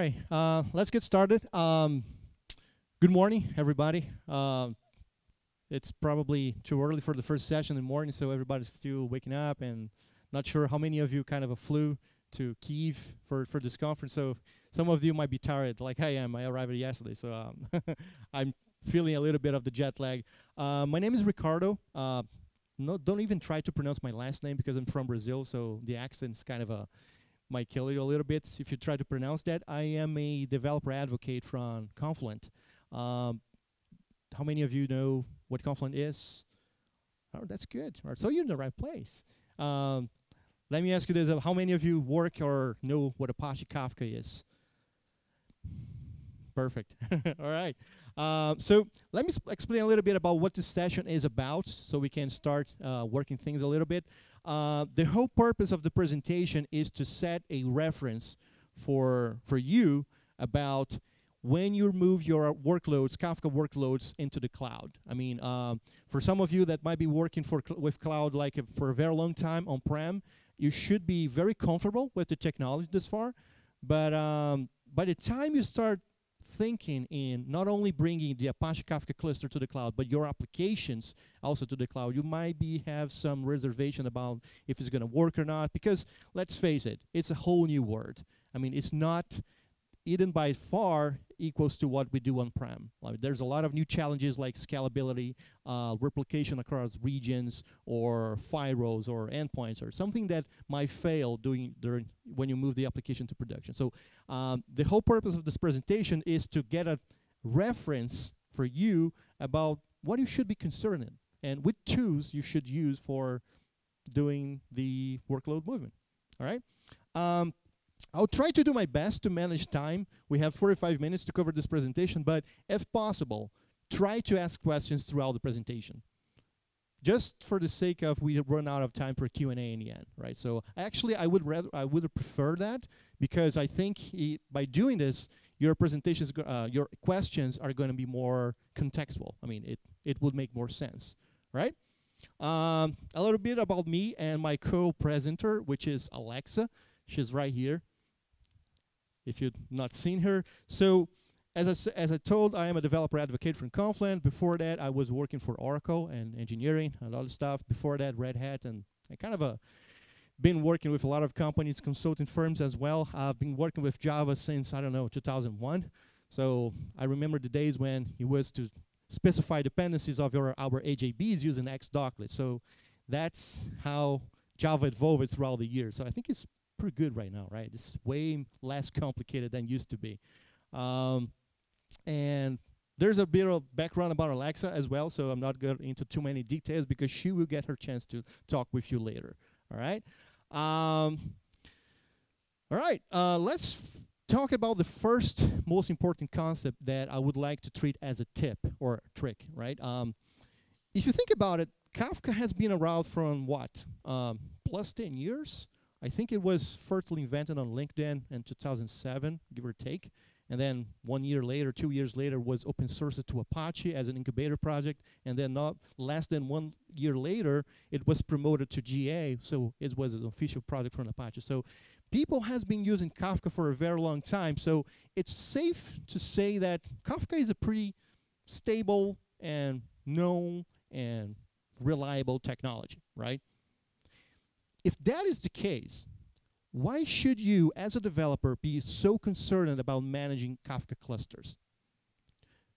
right, let's get started. Good morning, everybody. It's probably too early for the first session in the morning, so everybody's still waking up, and not sure how many of you kind of flew to Kyiv for this conference. So some of you might be tired, like I am. I arrived yesterday, so I'm feeling a little bit of the jet lag. My name is Ricardo. No, don't even try to pronounce my last name because I'm from Brazil, so the accent's kind of might kill you a little bit if you try to pronounce that. I am a developer advocate from Confluent. How many of you know what Confluent is? Oh, that's good. All right, so you're in the right place. Let me ask you this: how many of you work or know what Apache Kafka is? Perfect. All right. So let me explain a little bit about what this session is about so we can start working things a little bit. The whole purpose of the presentation is to set a reference for you about when you move your workloads, Kafka workloads, into the cloud. I mean, for some of you that might be working with cloud like for a very long time on-prem, you should be very comfortable with the technology this far. But by the time you start thinking in not only bringing the Apache Kafka cluster to the cloud, but your applications also to the cloud, you might have some reservation about if it's going to work or not, because let's face it, it's a whole new world. I mean, it's not even by far equals to what we do on-prem. Like, there's a lot of new challenges like scalability, replication across regions, or firewalls, or endpoints, or something that might fail when you move the application to production. So the whole purpose of this presentation is to get a reference for you about what you should be concerned in and which tools you should use for doing the workload movement. All right? I'll try to do my best to manage time. We have 45 minutes to cover this presentation, but if possible, try to ask questions throughout the presentation. Just for the sake of we run out of time for Q&A in the end, right? So actually, I would prefer that, because I think by doing this, your presentations, your questions are going to be more contextual. I mean, it would make more sense, right? A little bit about me and my co-presenter, which is Alexa. She's right here, if you've not seen her. So as I told, I am a developer advocate from Confluent. Before that, I was working for Oracle and engineering and other stuff. Before that, Red Hat, and I kind of been working with a lot of companies, consulting firms as well. I've been working with Java since, I don't know, 2001. So I remember the days when it was to specify dependencies of our AJBs using Xdoclet. So that's how Java evolved throughout the years. So I think it's pretty good right now, right? It's way less complicated than it used to be. And there's a bit of background about Alexa as well, so I'm not going into too many details because she will get her chance to talk with you later. All right? Let's talk about the first most important concept that I would like to treat as a tip or a trick, right? If you think about it, Kafka has been around from what? Plus 10 years? I think it was first invented on LinkedIn in 2007, give or take. And then 1 year later, 2 years later, was open sourced to Apache as an incubator project. And then not less than 1 year later, it was promoted to GA. So it was an official project from Apache. So people has been using Kafka for a very long time. So it's safe to say that Kafka is a pretty stable and known and reliable technology, right? If that is the case, why should you, as a developer, be so concerned about managing Kafka clusters?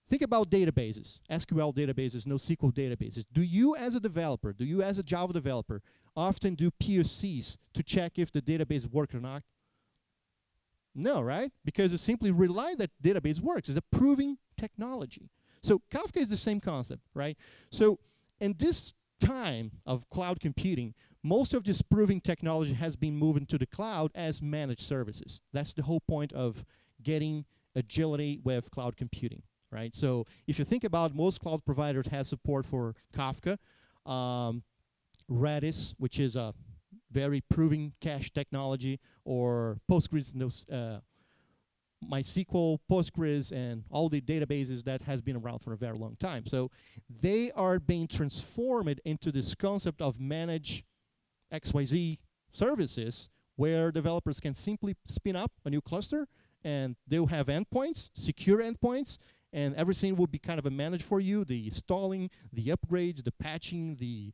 Think about databases, SQL databases, NoSQL databases. Do you, as a developer, do you, as a Java developer, often do POCs to check if the database works or not? No, right? Because you simply rely that database works. It's a proving technology. So Kafka is the same concept, right? So in this time of cloud computing, most of this proving technology has been moving to the cloud as managed services. That's the whole point of getting agility with cloud computing, right? So if you think about, most cloud providers have support for Kafka, Redis, which is a very proving cache technology, or Postgres, MySQL, Postgres, and all the databases that has been around for a very long time. So they are being transformed into this concept of managed XYZ services, where developers can simply spin up a new cluster and they'll have endpoints, secure endpoints, and everything will be kind of managed for you, the installing, the upgrades, the patching, the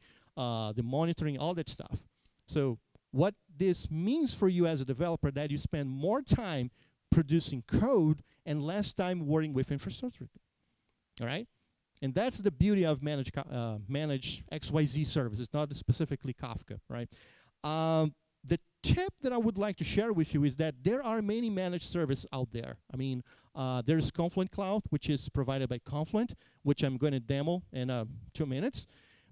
monitoring, all that stuff. So what this means for you as a developer, that you spend more time producing code and less time worrying with infrastructure. All right? And that's the beauty of manage XYZ services, not specifically Kafka, right? The tip that I would like to share with you is that there are many managed services out there. I mean, there's Confluent Cloud, which is provided by Confluent, which I'm going to demo in 2 minutes.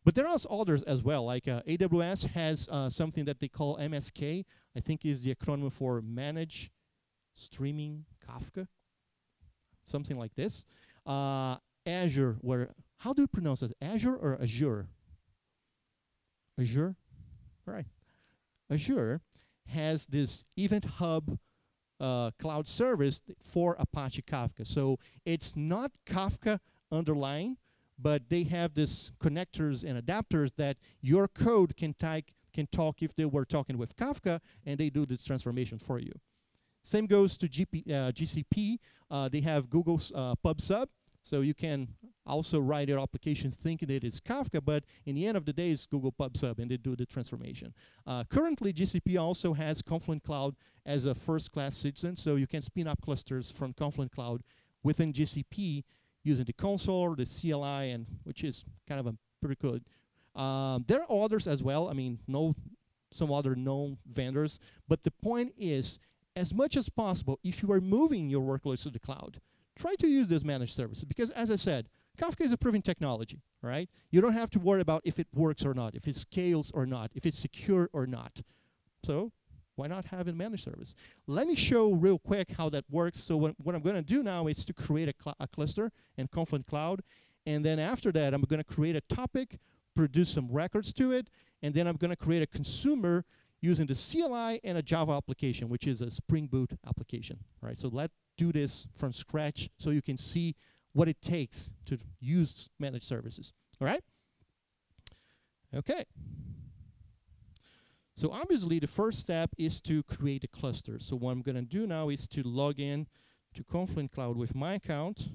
But there are others as well, like AWS has something that they call MSK. I think is the acronym for Manage Streaming Kafka, something like this. Azure, how do you pronounce it? Azure or Azure? Azure? All right. Azure has this Event Hub cloud service for Apache Kafka. So it's not Kafka underlying, but they have this connectors and adapters that your code can talk if they were talking with Kafka, and they do this transformation for you. Same goes to GCP. They have Google's PubSub. So you can also write your applications thinking that it's Kafka, but in the end of the day, it's Google PubSub, and they do the transformation. Currently, GCP also has Confluent Cloud as a first-class citizen, so you can spin up clusters from Confluent Cloud within GCP using the console, the CLI, and which is kind of pretty good. There are others as well. I mean, some other known vendors, but the point is, as much as possible, if you are moving your workloads to the cloud, try to use those managed services, because as I said, Kafka is a proven technology, right? You don't have to worry about if it works or not, if it scales or not, if it's secure or not. So why not have a managed service? Let me show real quick how that works. So what I'm going to do now is to create a cluster in Confluent Cloud, and then after that, I'm going to create a topic, produce some records to it, and then I'm going to create a consumer using the CLI and a Java application, which is a Spring Boot application. All right, so let's do this from scratch so you can see what it takes to use managed services. All right? Okay. So obviously, the first step is to create a cluster. So what I'm going to do now is to log in to Confluent Cloud with my account.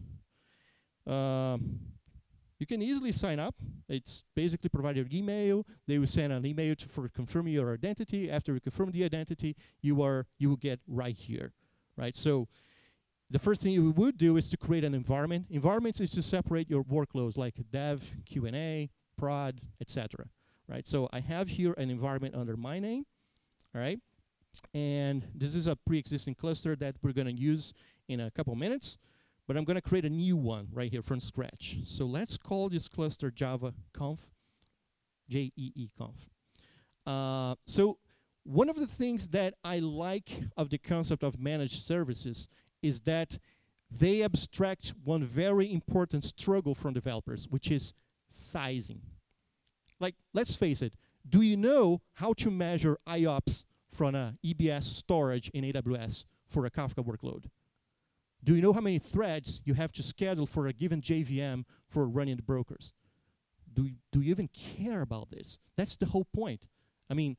You can easily sign up. It's basically provide your email. They will send an email for confirming your identity. After you confirm the identity, you will get right here, right? So the first thing you would do is to create an environment. Environments is to separate your workloads like dev, Q&A, prod, etc. Right? So I have here an environment under my name, all right? And this is a pre-existing cluster that we're going to use in a couple minutes, but I'm going to create a new one right here from scratch. So let's call this cluster Java Conf, J-E-E-Conf. So one of the things that I like of the concept of managed services is that they abstract one very important struggle from developers, which is sizing. Like, let's face it, do you know how to measure IOPS from an EBS storage in AWS for a Kafka workload? Do you know how many threads you have to schedule for a given JVM for running the brokers? Do you even care about this? That's the whole point. I mean,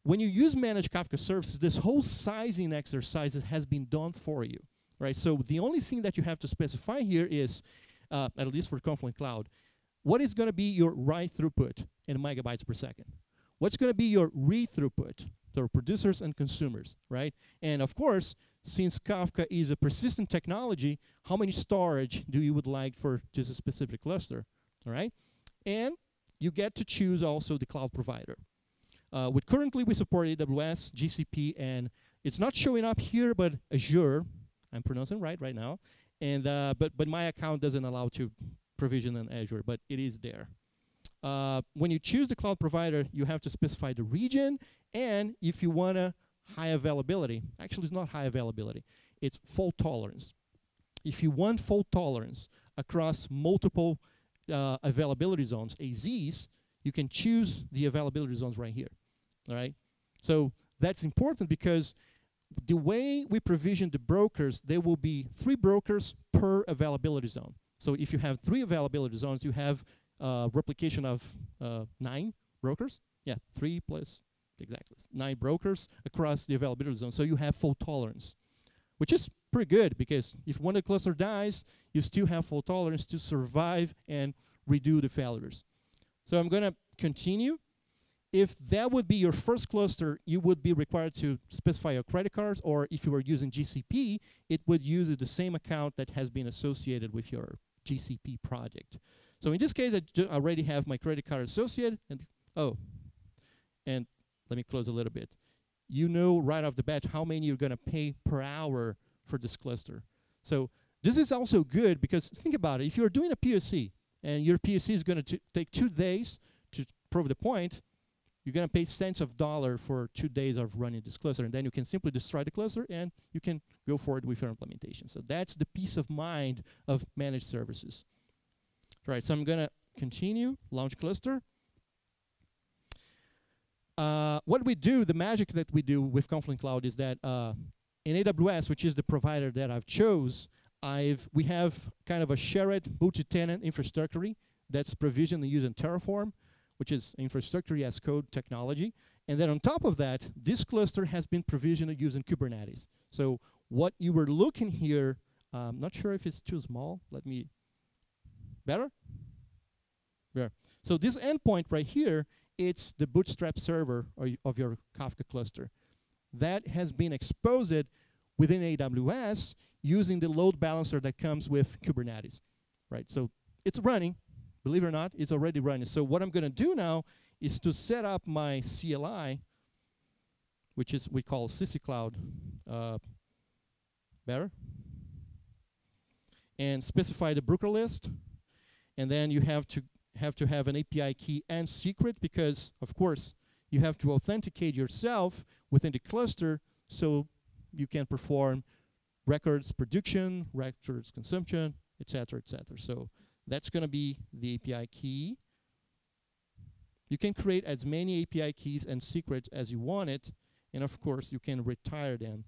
when you use managed Kafka services, this whole sizing exercise has been done for you. Right, so the only thing that you have to specify here is, at least for Confluent Cloud, what is going to be your write throughput in megabytes per second? What's going to be your read throughput? So producers and consumers, right? And of course, since Kafka is a persistent technology, how many storage do you would like for just a specific cluster, all right? And you get to choose also the cloud provider. Currently, we support AWS, GCP, and it's not showing up here, but Azure. I'm pronouncing right now, and but my account doesn't allow to provision in Azure, but it is there. When you choose the cloud provider, you have to specify the region, and if you want a high availability, actually it's not high availability, it's fault tolerance. If you want fault tolerance across multiple availability zones, AZs, you can choose the availability zones right here, all right? So that's important because the way we provision the brokers, there will be 3 brokers per availability zone. So if you have 3 availability zones, you have replication of 9 brokers. Yeah, 3 plus, exactly, 9 brokers across the availability zone. So you have fault tolerance. which is pretty good because if one of the cluster dies, you still have fault tolerance to survive and redo the failures. So I'm going to continue. If that would be your first cluster, you would be required to specify your credit cards, or if you were using GCP, it would use the same account that has been associated with your GCP project. So in this case, I already have my credit card associated, and and let me close a little bit. You know right off the bat how many you're going to pay per hour for this cluster. So this is also good because think about it. If you're doing a POC and your POC is going to take 2 days to prove the point, you're going to pay cents of dollar for 2 days of running this cluster, and then you can simply destroy the cluster and you can go forward with your implementation. So that's the peace of mind of managed services. All right, so I'm going to continue, launch cluster. What we do, the magic that we do with Confluent Cloud is that in AWS, which is the provider that I've chose, we have kind of a shared multi-tenant infrastructure that's provisioned using Terraform, which is infrastructure as code technology. And then on top of that, this cluster has been provisioned using Kubernetes. So what you were looking here, I'm not sure if it's too small. Better? Yeah. So this endpoint right here, it's the bootstrap server of your Kafka cluster. That has been exposed within AWS using the load balancer that comes with Kubernetes, right? So it's running. Believe it or not, it's already running. So what I'm going to do now is to set up my CLI, which is we call CC Cloud. Better? And specify the broker list. And then you have to have an API key and secret because, of course, you have to authenticate yourself within the cluster so you can perform records production, records consumption, etc., etc. So that's going to be the API key. You can create as many API keys and secrets as you want it, and of course, you can retire them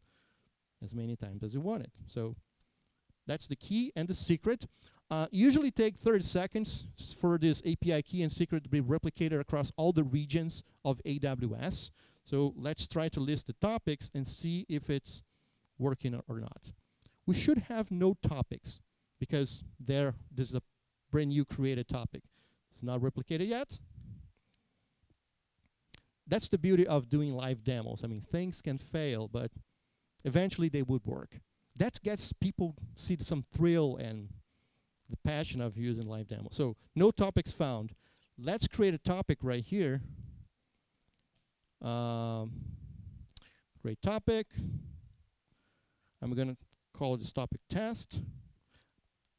as many times as you want it. So that's the key and the secret. Usually take 30 seconds for this API key and secret to be replicated across all the regions of AWS. So let's try to list the topics and see if it's working or not. We should have no topics because this is a brand new created topic. It's not replicated yet. That's the beauty of doing live demos. I mean, things can fail, but eventually they would work. That gets people see some thrill and the passion of using live demos. So no topics found. Let's create a topic right here. Create topic. I'm going to call this topic test.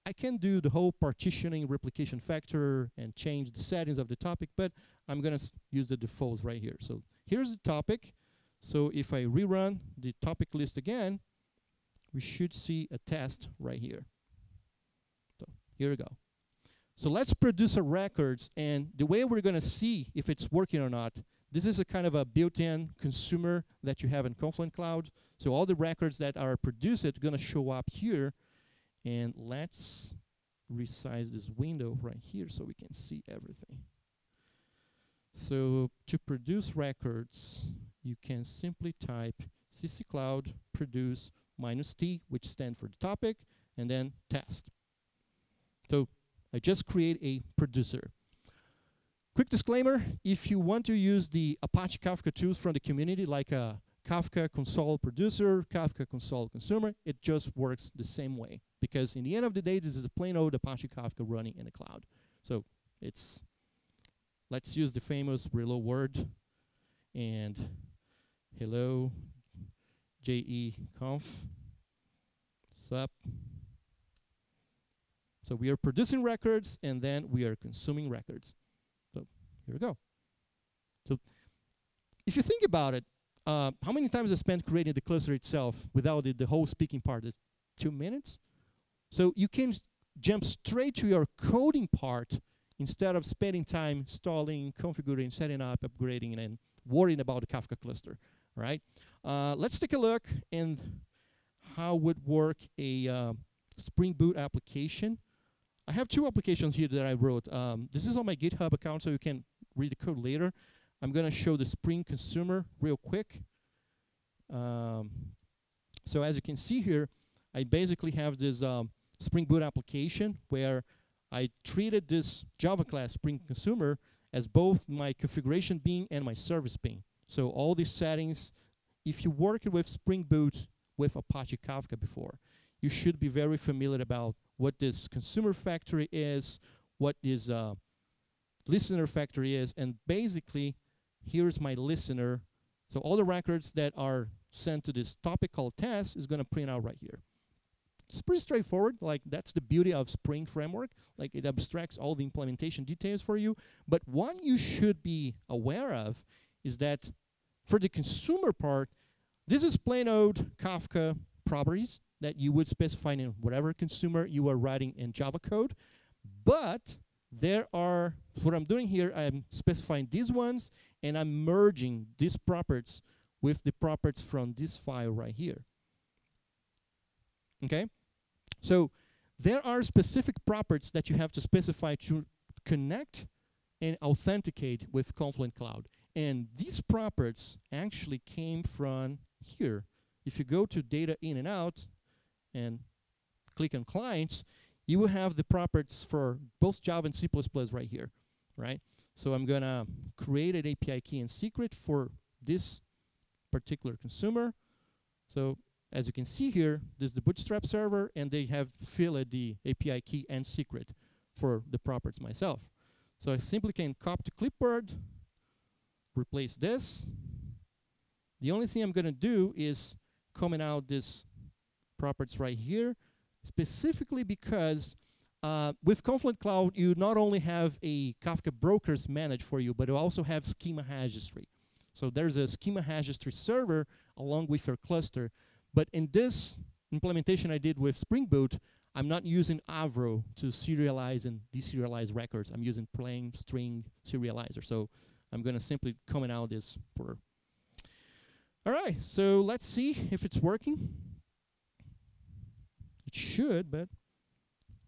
I can do the whole partitioning replication factor and change the settings of the topic, but I'm going to use the defaults right here. So here's the topic. So if I rerun the topic list again, we should see a test right here. So here we go. So let's produce our records, and the way we're going to see if it's working or not, this is a kind of a built-in consumer that you have in Confluent Cloud. So all the records that are produced are going to show up here. And let's resize this window right here so we can see everything. So to produce records, you can simply type CC Cloud produce -t, which stands for the topic, and then test. So I just create a producer. Quick disclaimer, if you want to use the Apache Kafka tools from the community, like a Kafka console producer, Kafka console consumer, it just works the same way. Because in the end of the day, this is a plain old Apache Kafka running in the cloud. So let's use the famous reload word and hello jeeconf sup. So we are producing records and then we are consuming records. So here we go. So if you think about it, how many times I spent creating the cluster itself without the whole speaking part? Is 2 minutes? So you can jump straight to your coding part instead of spending time installing, configuring, setting up, upgrading, and worrying about the Kafka cluster. All right? Let's take a look in how would work a Spring Boot application. I have 2 applications here that I wrote. This is on my GitHub account, so you can read the code later. I'm going to show the Spring consumer real quick. So as you can see here, I basically have this Spring Boot application where I treated this Java class Spring Consumer as both my configuration bean and my service bean. So all these settings, if you worked with Spring Boot with Apache Kafka before, you should be very familiar about what this consumer factory is, what this listener factory is, and basically, here's my listener. So all the records that are sent to this topic called test is going to print out right here. It's pretty straightforward. Like, that's the beauty of Spring Framework. Like, it abstracts all the implementation details for you. But one you should be aware of is that for the consumer part, this is plain old Kafka properties that you would specify in whatever consumer you are writing in Java code. But there are, what I'm doing here, I'm specifying these ones, and I'm merging these properties with the properties from this file right here. Okay? So there are specific properties that you have to specify to connect and authenticate with Confluent Cloud. And these properties actually came from here. If you go to data in and out and click on clients, you will have the properties for both Java and C++ right here, right? So I'm going to create an API key and secret for this particular consumer. So as you can see here, this is the Bootstrap server, and they have filled the API key and secret for the properties myself. So I simply can copy to clipboard, replace this. The only thing I'm going to do is comment out this properties right here, specifically because with Confluent Cloud, you not only have a Kafka brokers managed for you, but you also have schema registry. So there's a schema registry server along with your cluster. But in this implementation I did with Spring Boot, I'm not using Avro to serialize and deserialize records. I'm using plain string serializer. So I'm going to simply comment out this for. All right, so let's see if it's working. It should, but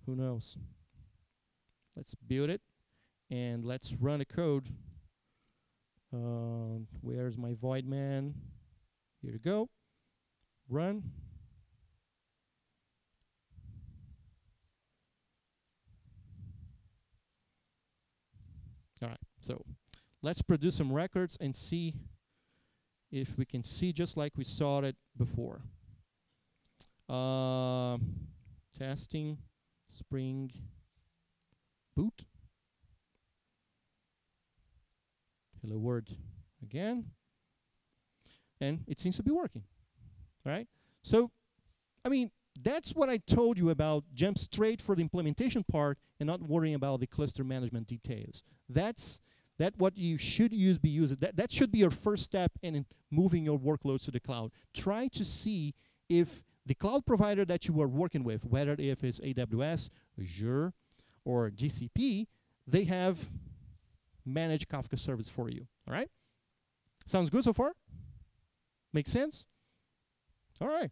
who knows? Let's build it, and let's run the code. Where's my void man? Here we go. Run. All right, so let's produce some records and see if we can see just like we saw it before. Testing Spring Boot. Hello world again. And it seems to be working. All right? So, I mean, that's what I told you about. Jump straight for the implementation part and not worrying about the cluster management details. That's what you should be using. That should be your first step in moving your workloads to the cloud. Try to see if the cloud provider that you are working with, whether if it's AWS, Azure, or GCP, they have managed Kafka service for you. All right? Sounds good so far? Makes sense? All right.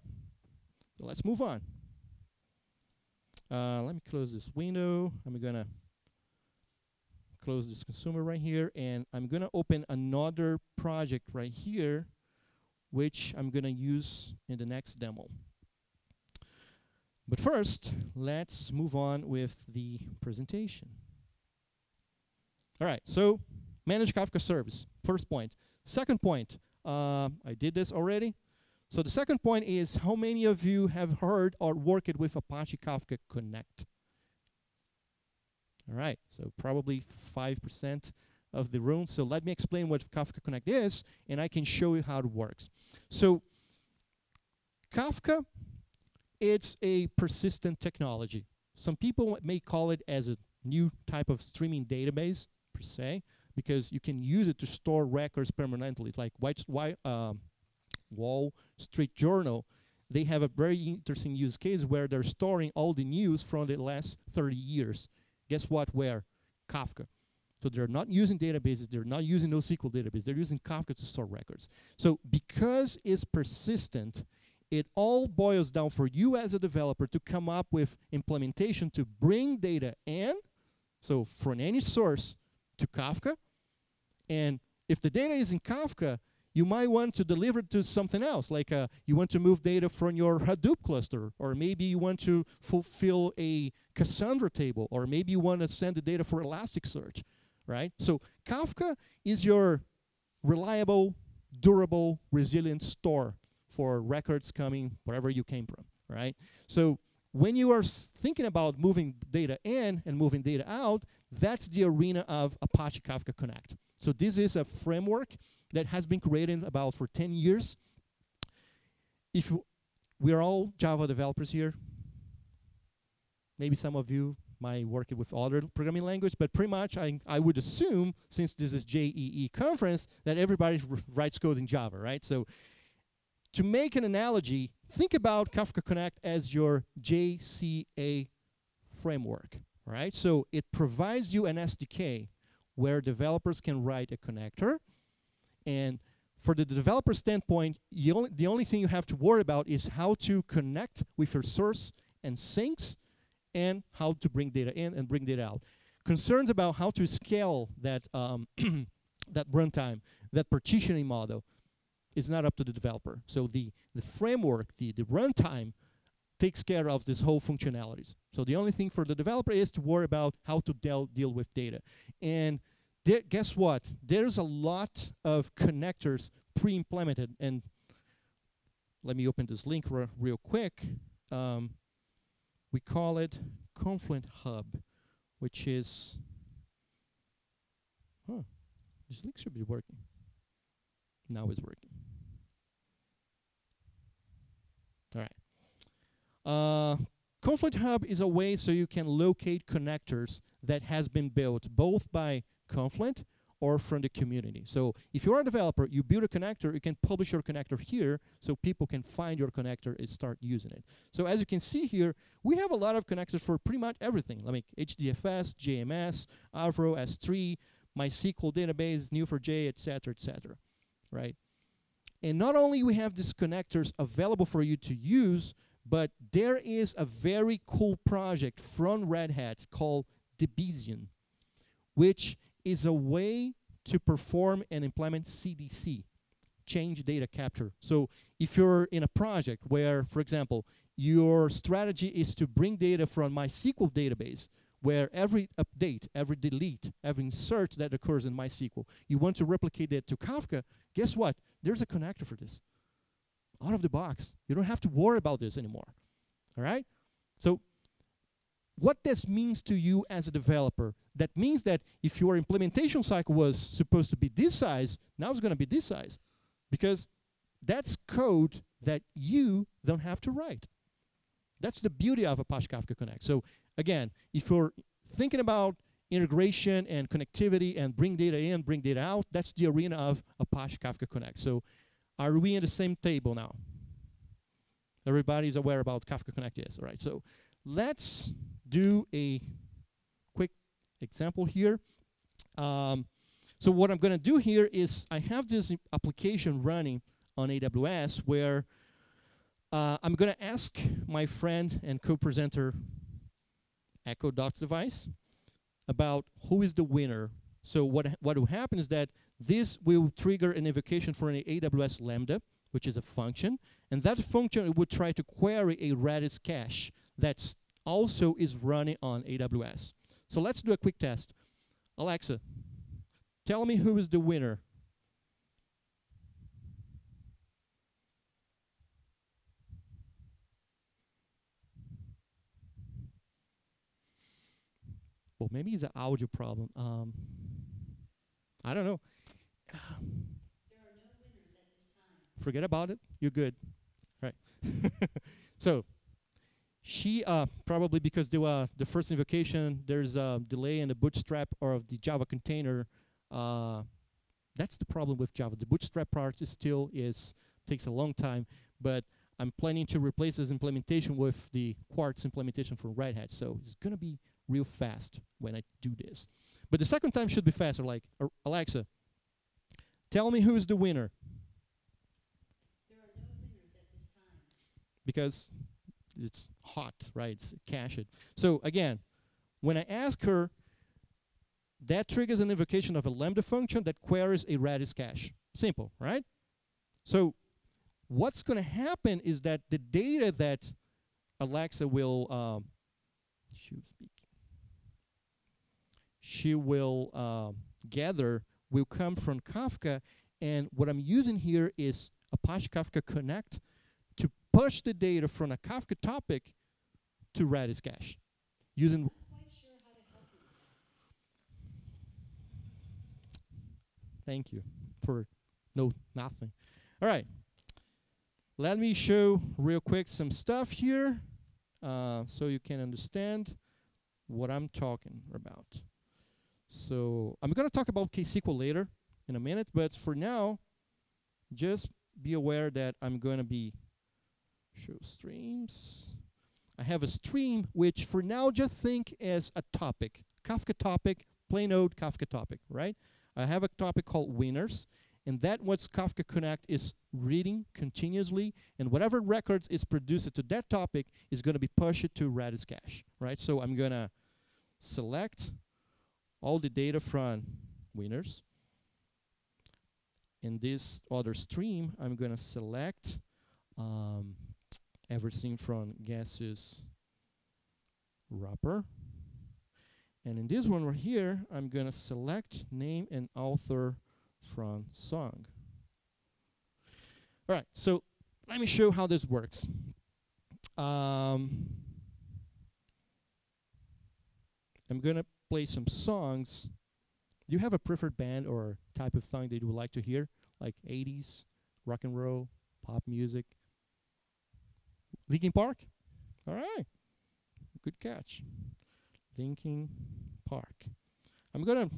So let's move on. Let me close this window. I'm going to close this consumer right here, and I'm going to open another project right here, which I'm going to use in the next demo. But first, let's move on with the presentation. All right, so manage Kafka service, first point. Second point, I did this already. So the second point is, how many of you have heard or worked with Apache Kafka Connect? All right, so probably 5% of the room. So let me explain what Kafka Connect is, and I can show you how it works. So Kafka, it's a persistent technology. Some people may call it as a new type of streaming database, per se, because you can use it to store records permanently. Like Wall Street Journal, they have a very interesting use case where they're storing all the news from the last 30 years. Guess what? Where? Kafka. So they're not using databases, they're not using NoSQL database, they're using Kafka to store records. So because it's persistent, it all boils down for you as a developer to come up with implementation to bring data in, so from any source to Kafka. And if the data is in Kafka, You might want to deliver it to something else, like you want to move data from your Hadoop cluster, or maybe you want to fulfill a Cassandra table, or maybe you want to send the data for Elasticsearch, right? So Kafka is your reliable, durable, resilient store for records coming wherever you came from, right? So when you are thinking about moving data in and moving data out, that's the arena of Apache Kafka Connect. So this is a framework that has been created about for 10 years. If we are all Java developers here, maybe some of you might work with other programming language, but pretty much I would assume, since this is JEE conference, that everybody writes code in Java, right? So to make an analogy, think about Kafka Connect as your JCA framework, right? So it provides you an SDK where developers can write a connector. And for the developer standpoint, the only thing you have to worry about is how to connect with your source and sinks, and how to bring data in and bring data out. Concerns about how to scale that, that runtime, that partitioning model, is not up to the developer. So the framework, the runtime, takes care of this whole functionalities. So the only thing for the developer is to worry about how to deal with data. And guess what? There's a lot of connectors pre-implemented. And let me open this link real quick. We call it Confluent Hub, which is, this link should be working. Now it's working. All right. Confluent Hub is a way so you can locate connectors that has been built both by Confluent or from the community. So if you are a developer, you build a connector, you can publish your connector here so people can find your connector and start using it. So as you can see here, we have a lot of connectors for pretty much everything, like HDFS, JMS, Avro, S3, MySQL database, Neo4j, etc., right? And not only we have these connectors available for you to use, but there is a very cool project from Red Hat called Debezium, which is a way to perform and implement CDC, change data capture. So if you're in a project where, for example, your strategy is to bring data from MySQL database, where every update, every delete, every insert that occurs in MySQL, you want to replicate that to Kafka, guess what? There's a connector for this. Out of the box. You don't have to worry about this anymore. All right? So what this means to you as a developer, that means that if your implementation cycle was supposed to be this size, now it's going to be this size. Because that's code that you don't have to write. That's the beauty of Apache Kafka Connect. So again, if you're thinking about integration and connectivity and bring data in, bring data out, that's the arena of Apache Kafka Connect. So are we in the same table now? Everybody's aware about Kafka Connect, yes. All right, so let's do a quick example here. So what I'm going to do here is I have this application running on AWS where I'm going to ask my friend and co-presenter Echo Device about who is the winner. So what will happen is that this will trigger an invocation for an AWS Lambda, which is a function, and that function would try to query a Redis cache that also is running on AWS. So let's do a quick test. Alexa, tell me who is the winner. Well, maybe it's an audio problem. I don't know. There are no winners at this time. Forget about it. You're good. Right. So she probably because the first invocation there's a delay in the bootstrap or the Java container. That's the problem with Java. The bootstrap part is still takes a long time, but I'm planning to replace this implementation with the Quartz implementation from Red Hat. So it's gonna be real fast when I do this. But the second time should be faster, like, Alexa, tell me who is the winner. There are no winners at this time. Because it's hot, right? It's cached. So again, when I ask her, that triggers an invocation of a Lambda function that queries a Redis cache. Simple, right? So what's going to happen is that the data that Alexa will she will gather will come from Kafka, and what I'm using here is Apache Kafka Connect to push the data from a Kafka topic to Redis cache using. I'm not quite sure how to help you. Thank you for nothing. All right, let me show real quick some stuff here so you can understand what I'm talking about. So I'm going to talk about KSQL later in a minute, but for now, just be aware that I'm going to be show streams. I have a stream, which for now just think as a topic. Kafka topic, plain old Kafka topic, right? I have a topic called winners, and that what Kafka Connect is reading continuously, and whatever records is produced to that topic is going to be pushed to Redis cache, right? So I'm going to select all the data from winners. In this other stream, I'm going to select everything from guesses wrapper. And in this one right here, I'm going to select name and author from song. All right, so let me show how this works. I'm going to play some songs. Do you have a preferred band or type of song that you would like to hear? Like 80s, rock and roll, pop music? Linkin Park? All right. Good catch. Linkin Park. I'm going to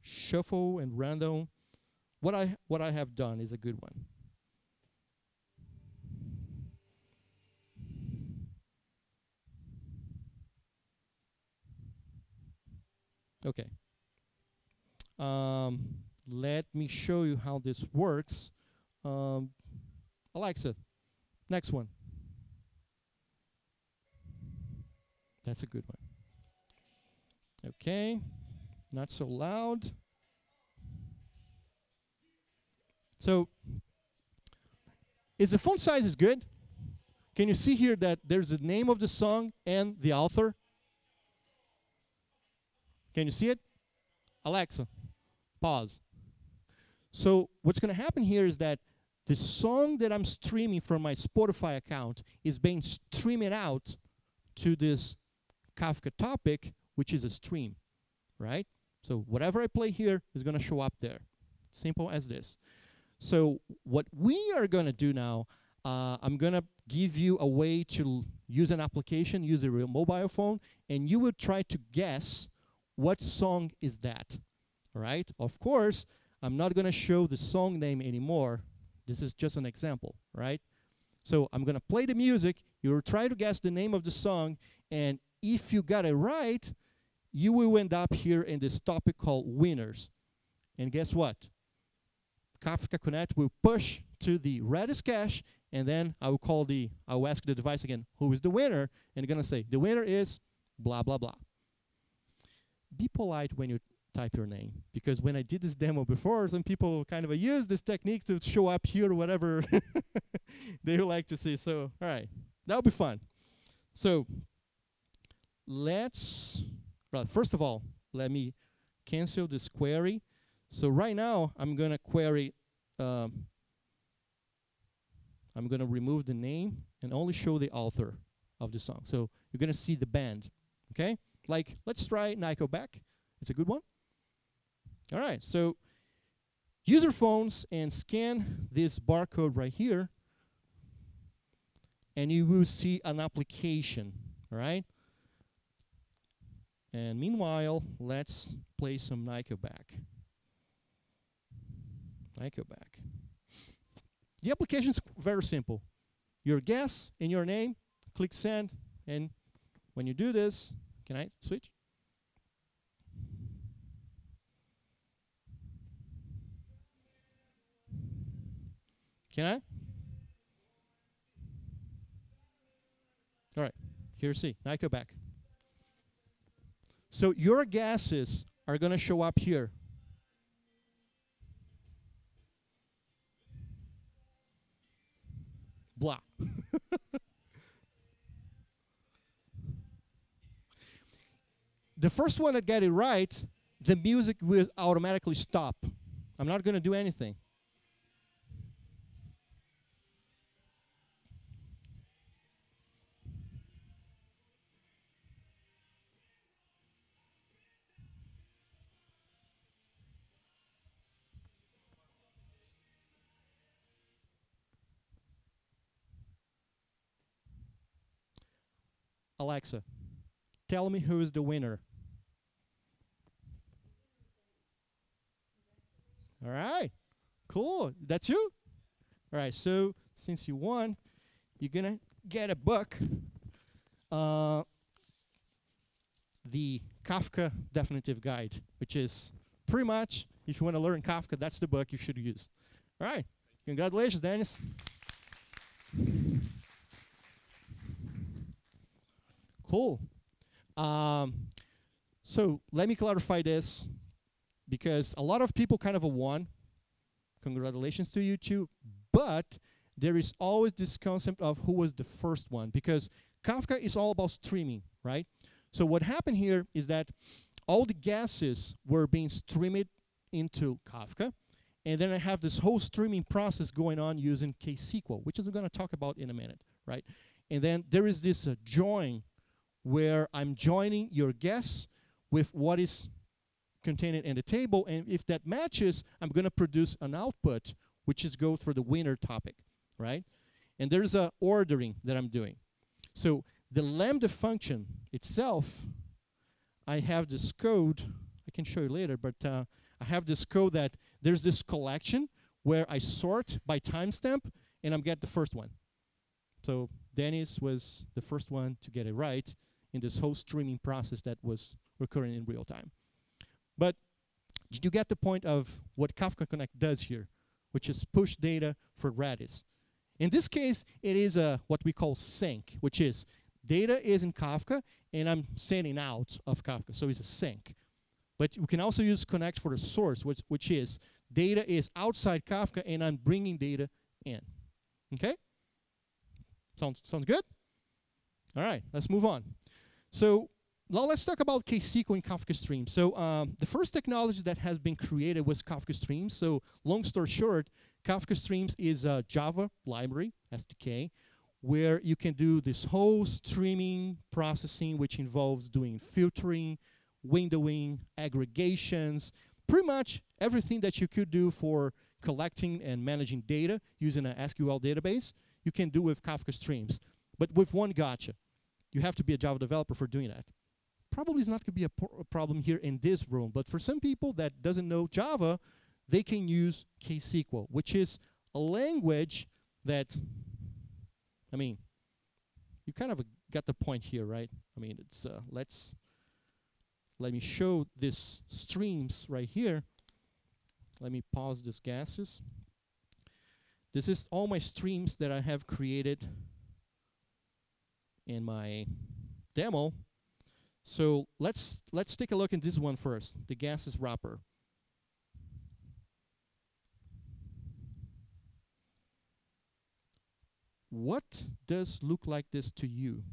shuffle and random. What I have done is a good one. Okay. Let me show you how this works. Alexa, next one. That's a good one. Okay, not so loud. So, is the font size is good? Can you see here that there's the name of the song and the author? Can you see it? Alexa, pause. So what's going to happen here is that the song that I'm streaming from my Spotify account is being streamed out to this Kafka topic, which is a stream, right? So whatever I play here is going to show up there. Simple as this. So what we are going to do now, I'm going to give you a way to use an application, use a real mobile phone, and you will try to guess what song is that, all right? Of course, I'm not going to show the song name anymore. This is just an example, right? So I'm going to play the music. You will try to guess the name of the song, and if you got it right, you will end up here in this topic called winners. And guess what? Kafka Connect will push to the Redis cache, and then I will ask the device again, who is the winner? And it's going to say, the winner is blah, blah, blah. Be polite when you type your name, because when I did this demo before, some people kind of used this technique to show up here or whatever they would like to see. So, all right, that'll be fun. So, first of all, let me cancel this query. So right now, I'm going to query, I'm going to remove the name and only show the author of the song. So you're going to see the band, okay? Like, let's try Nickelback. It's a good one. All right, so use your phones and scan this barcode right here, and you will see an application, all right? And meanwhile, let's play some Nickelback. Nickelback. The application is very simple. Your guess and your name, click send, and when you do this, can I switch? Can I? All right, here's C, Nickelback. So your guesses are going to show up here. blah. The first one that get it right, the music will automatically stop. I'm not going to do anything. Alexa, tell me who is the winner. All right, cool. That's you? All right, so since you won, you're going to get a book, the Kafka Definitive Guide, which is pretty much, if you want to learn Kafka, that's the book you should use. All right, congratulations, Dennis. Cool. So let me clarify this, because a lot of people kind of won. Congratulations to you too. But there is always this concept of who was the first one, because Kafka is all about streaming, right? So what happened here is that all the guesses were being streamed into Kafka, and then I have this whole streaming process going on using KSQL, which is I'm going to talk about in a minute, right? And then there is this join, where I'm joining your guess with what is contained in the table, and if that matches, I'm going to produce an output, which is go for the winner topic, right? And there's a ordering that I'm doing. So the Lambda function itself, I have this code, I can show you later, but I have this code that there's this collection where I sort by timestamp, and I'm get the first one. So Dennis was the first one to get it right in this whole streaming process that was occurring in real time. But did you get the point of what Kafka Connect does here, which is push data for Redis? In this case, it is what we call sync, which is data is in Kafka, and I'm sending out of Kafka, so it's a sync. But we can also use connect for the source, which is data is outside Kafka, and I'm bringing data in. Okay? Sounds good? All right, let's move on. So now let's talk about KSQL and Kafka Streams. So the first technology that has been created was Kafka Streams. So long story short, Kafka Streams is a Java library, SDK, where you can do this whole streaming processing, which involves doing filtering, windowing, aggregations, pretty much everything that you could do for collecting and managing data using an SQL database, you can do with Kafka Streams. But with one gotcha. You have to be a Java developer for doing that. Probably is not going to be a problem here in this room, but for some people that doesn't know Java, they can use KSQL, which is a language that, I mean, you kind of got the point here, right? I mean, it's let me show this streams right here. Let me pause this gases. This is all my streams that I have created in my demo. So let's take a look at this one first, the gases wrapper. What does look like this to you?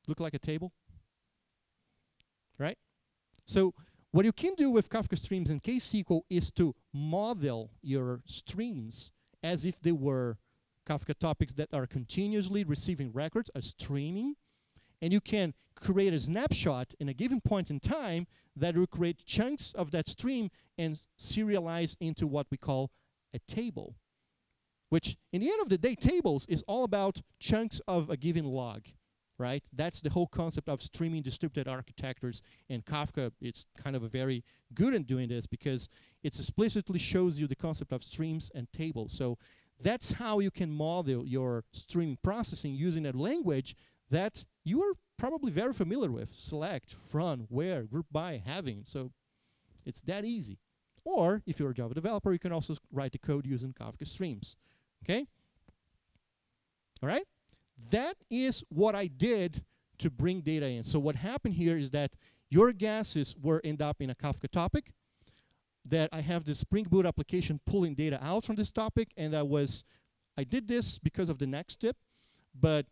Look like a table? Right? So what you can do with Kafka Streams and KSQL is to model your streams as if they were Kafka topics that are continuously receiving records, are streaming, and you can create a snapshot in a given point in time that will create chunks of that stream and serialize into what we call a table, which in the end of the day, tables is all about chunks of a given log, right? That's the whole concept of streaming distributed architectures, and Kafka is kind of a very good in doing this because it explicitly shows you the concept of streams and tables. So that's how you can model your streaming processing using a language that you are probably very familiar with. Select, from, where, group by, having. So it's that easy. Or if you're a Java developer, you can also write the code using Kafka Streams. Okay? All right? That is what I did to bring data in. So what happened here is that your guesses were end up in a Kafka topic. that I have the Spring Boot application pulling data out from this topic, and I did this because of the next tip, but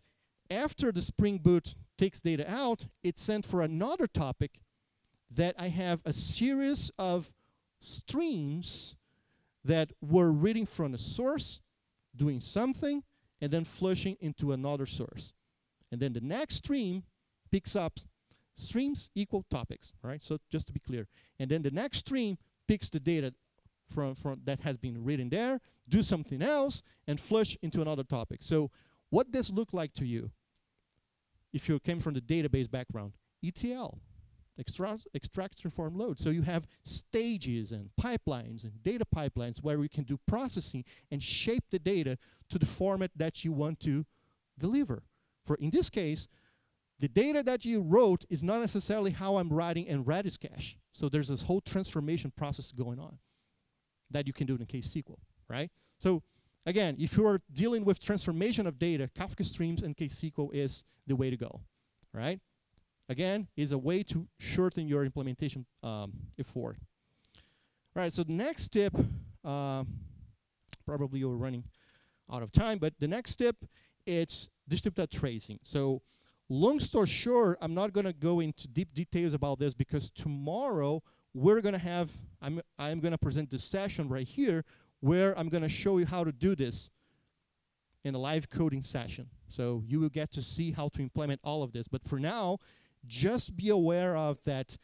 after the Spring Boot takes data out, it's sent for another topic that I have a series of streams that were reading from a source, doing something, and then flushing into another source. And then the next stream picks up streams equal topics, right? So just to be clear. And then the next stream picks the data from that has been written there, do something else, and flush into another topic. So what does look like to you if you came from the database background? ETL, extract, transform, load. So you have stages and pipelines and data pipelines where we can do processing and shape the data to the format that you want to deliver. For in this case, the data that you wrote is not necessarily how I'm writing in Redis cache. So there's this whole transformation process going on that you can do in KSQL, right? So again, if you are dealing with transformation of data, Kafka Streams and KSQL is the way to go, right? Again, is a way to shorten your implementation effort. All right, so the next tip, probably you're running out of time, but the next tip, it's distributed tracing. So long story short, I'm not going to go into deep details about this because tomorrow we're going to have, I'm going to present this session right here where I'm going to show you how to do this in a live coding session. So you will get to see how to implement all of this. But for now, just be aware of that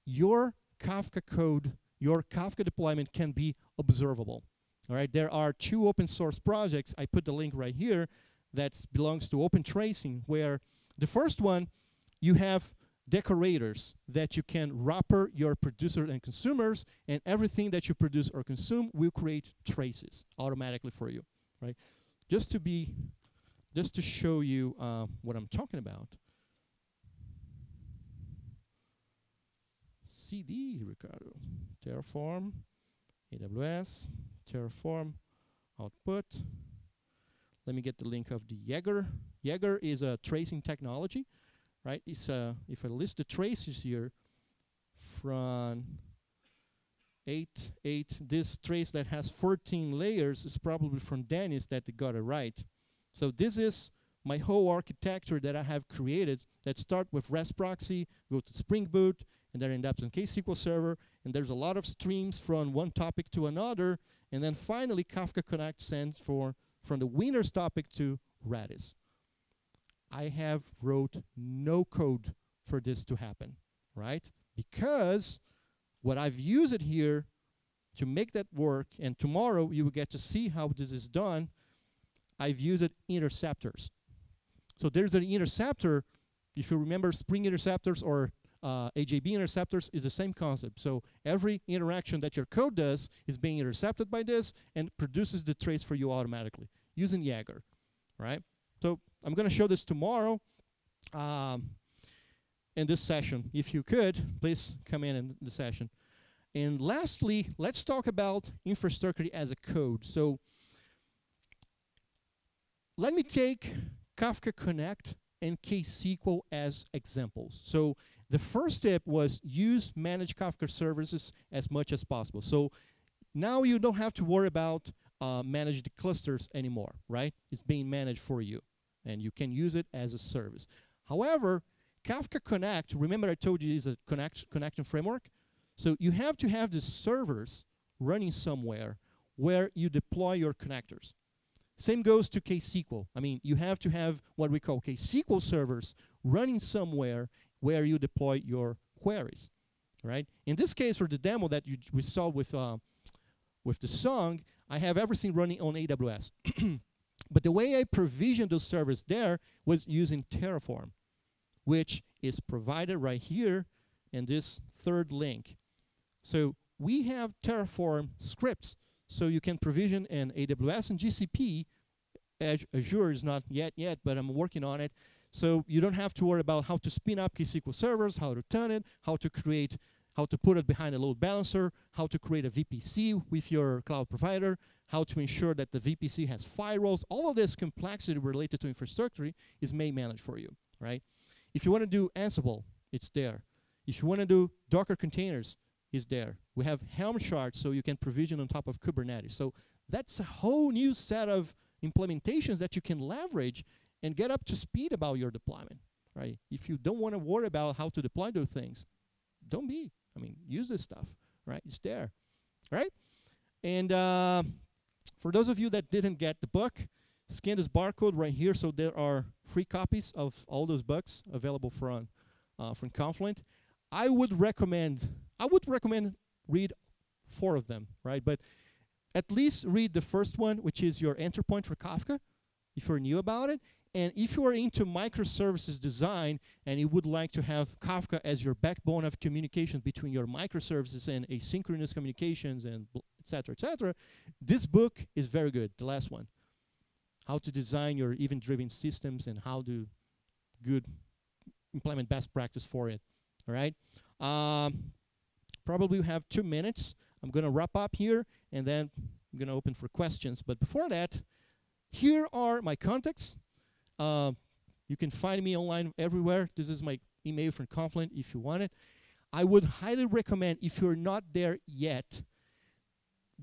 your Kafka code, your Kafka deployment can be observable. All right, there are 2 open source projects. I put the link right here that belongs to Open Tracing, where the first one, you have decorators that you can wrapper your producer and consumers, and everything that you produce or consume will create traces automatically for you, right? Just to show you what I'm talking about. CD, Ricardo, Terraform, AWS, Terraform, output. Let me get the link of the Jaeger. Jaeger is a tracing technology, right? It's if I list the traces here from 8, this trace that has 14 layers is probably from Dennis that they got it right. So this is my whole architecture that I have created that start with REST proxy, go to Spring Boot, and then end up on KSQL Server, and there's a lot of streams from one topic to another, and then finally Kafka Connect sends from the winners topic to Redis. I have wrote no code for this to happen, right? Because what I've used it here to make that work, and tomorrow you will get to see how this is done, I've used interceptors. So there's an interceptor, if you remember Spring interceptors or AJB interceptors is the same concept. So every interaction that your code does is being intercepted by this and produces the trace for you automatically using Jaeger, right? So I'm going to show this tomorrow in this session. If you could, please come in the session. And lastly, let's talk about infrastructure as a code. So let me take Kafka Connect and KSQL as examples. So the first step was use manage Kafka services as much as possible. So now you don't have to worry about manage the clusters anymore, right? It's being managed for you, and you can use it as a service. However, Kafka Connect, remember I told you is a connection framework? So you have to have the servers running somewhere where you deploy your connectors. Same goes to KSQL. I mean, you have to have what we call KSQL servers running somewhere where you deploy your queries, right? In this case, for the demo that we saw with the song, I have everything running on AWS. But the way I provisioned those servers there was using Terraform, which is provided right here in this third link. So we have Terraform scripts, so you can provision in AWS and GCP. Azure is not yet, but I'm working on it. So you don't have to worry about how to spin up KSQL servers, how to turn it, how to put it behind a load balancer, how to create a VPC with your cloud provider, how to ensure that the VPC has firewalls. All of this complexity related to infrastructure is made managed for you, right? If you want to do Ansible, it's there. If you want to do Docker containers, is there. We have Helm charts, so you can provision on top of Kubernetes. So that's a whole new set of implementations that you can leverage and get up to speed about your deployment, right? If you don't want to worry about how to deploy those things, don't be. I mean, use this stuff, right? It's there, right? And for those of you that didn't get the book, scan this barcode right here. So there are free copies of all those books available from Confluent. I would recommend read 4 of them, right? But at least read the first one, which is your entry point for Kafka, if you're new about it. And if you are into microservices design and you would like to have Kafka as your backbone of communication between your microservices and asynchronous communications and et cetera, this book is very good, the last one. How to design your event-driven systems and how to implement best practice for it, all right? Probably we have 2 minutes. I'm going to wrap up here, and then I'm going to open for questions. But before that, here are my contacts. You can find me online everywhere. This is my email from Confluent if you want it. I would highly recommend, if you're not there yet,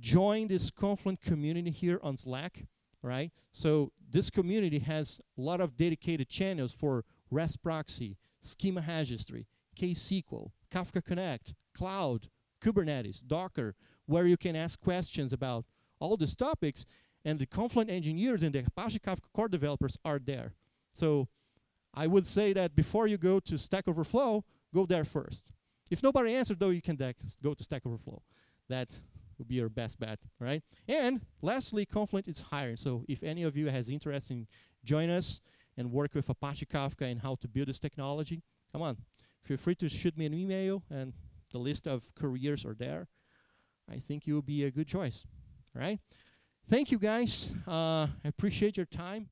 join this Confluent community here on Slack, right? So this community has a lot of dedicated channels for REST proxy, schema registry, KSQL, Kafka Connect, Cloud, Kubernetes, Docker, where you can ask questions about all these topics, and the Confluent engineers and the Apache Kafka core developers are there. So I would say that before you go to Stack Overflow, go there first. If nobody answered, though, you can go to Stack Overflow. That would be your best bet, right? And lastly, Confluent is hiring. So if any of you has interest in join us and work with Apache Kafka and how to build this technology, come on. Feel free to shoot me an email, and the list of careers are there. I think you will be a good choice, all right? Thank you, guys. I appreciate your time.